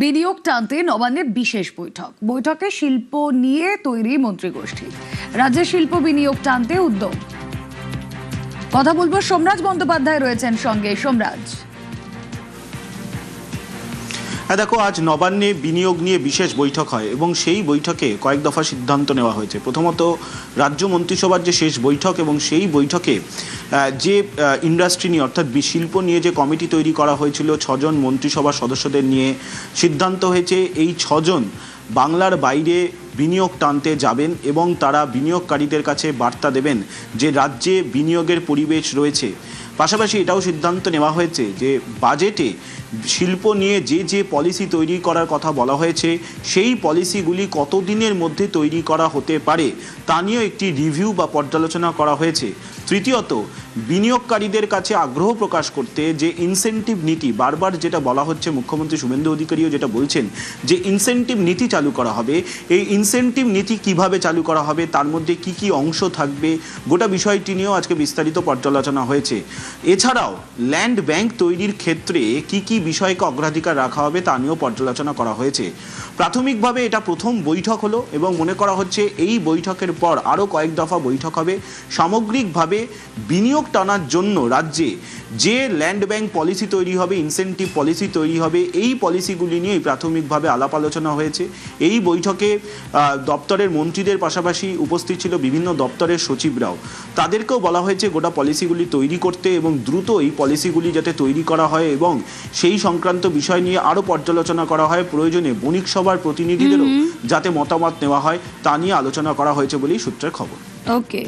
বিনিয়োগ টানতে নবান্নে বিশেষ বৈঠকে শিল্প নিয়ে তৈরি মন্ত্রিগোষ্ঠী। রাজ্যের শিল্প বিনিয়োগ টানতে উদ্যোগ। কথা বলবো, সোমরাজ বন্দ্যোপাধ্যায় রয়েছেন সঙ্গে। সোমরাজ, হ্যাঁ দেখো, আজ নবান্নে বিনিয়োগ নিয়ে বিশেষ বৈঠক হয় এবং সেই বৈঠকে কয়েক দফা সিদ্ধান্ত নেওয়া হয়েছে। প্রথমত রাজ্য মন্ত্রিসভার যে শেষ বৈঠক এবং সেই বৈঠকে যে ইন্ডাস্ট্রি নিয়ে অর্থাৎ শিল্প নিয়ে যে কমিটি তৈরি করা হয়েছিল 6 জন মন্ত্রিসভার সদস্যদের নিয়ে, সিদ্ধান্ত হয়েছে এই 6 জন বাংলার বাইরে বিনিয়োগ টানতে যাবেন এবং তারা বিনিয়োগকারীদের কাছে বার্তা দেবেন যে রাজ্যে বিনিয়োগের পরিবেশ রয়েছে। পাশাপাশি এটাও সিদ্ধান্ত নেওয়া হয়েছে যে বাজেটে শিল্প নিয়ে যে পলিসি তৈরি করার কথা বলা হয়েছে সেই পলিসিগুলি কতদিনের মধ্যে তৈরি করা হতে পারে তা নিয়েও একটি রিভিউ বা পর্যালোচনা করা হয়েছে। তৃতীয়ত, বিনিয়োগকারীদের কাছে আগ্রহ প্রকাশ করতে যে ইনসেন্টিভ নীতি, বারবার যেটা বলা হচ্ছে, মুখ্যমন্ত্রী শুভেন্দু অধিকারীও যেটা বলছেন যে ইনসেন্টিভ নীতি চালু করা হবে, এই ইনসেন্টিভ নীতি কিভাবে চালু করা হবে, তার মধ্যে কি কি অংশ থাকবে, গোটা বিষয়টি নিয়েও আজকে বিস্তারিত পর্যালোচনা হয়েছে। এছাড়াও ল্যান্ড ব্যাংক তৈরির ক্ষেত্রে কি কি বিষয়কে অগ্রাধিকার রাখা হবে তা নিয়েও পর্যালোচনা করা হয়েছে। প্রাথমিকভাবে এটা প্রথম বৈঠক হলো এবং মনে করা হচ্ছে এই বৈঠকের পর আরও কয়েক দফা বৈঠক হবে। সামগ্রিকভাবে বিনিয়োগ টানার জন্য রাজ্যে যে ল্যান্ড ব্যাংক পলিসি তৈরি হবে, ইনসেন্টিভ পলিসি তৈরি হবে, এই পলিসিগুলি নিয়েই প্রাথমিকভাবে আলাপ আলোচনা হয়েছে। এই বৈঠকে দপ্তরের মন্ত্রীদের পাশাপাশি উপস্থিত ছিল বিভিন্ন দপ্তরের সচিবরাও। তাদেরকেও বলা হয়েছে গোটা পলিসিগুলি তৈরি করতে এবং দ্রুত এই পলিসিগুলি যাতে তৈরি করা হয় এবং সেই সংক্রান্ত বিষয় নিয়ে আরও পর্যালোচনা করা হয়। প্রয়োজনে বণিক সভার প্রতিনিধিদেরও যাতে মতামত নেওয়া হয় তা নিয়ে আলোচনা করা হয়েছে বলেই সূত্রের খবর। ওকে।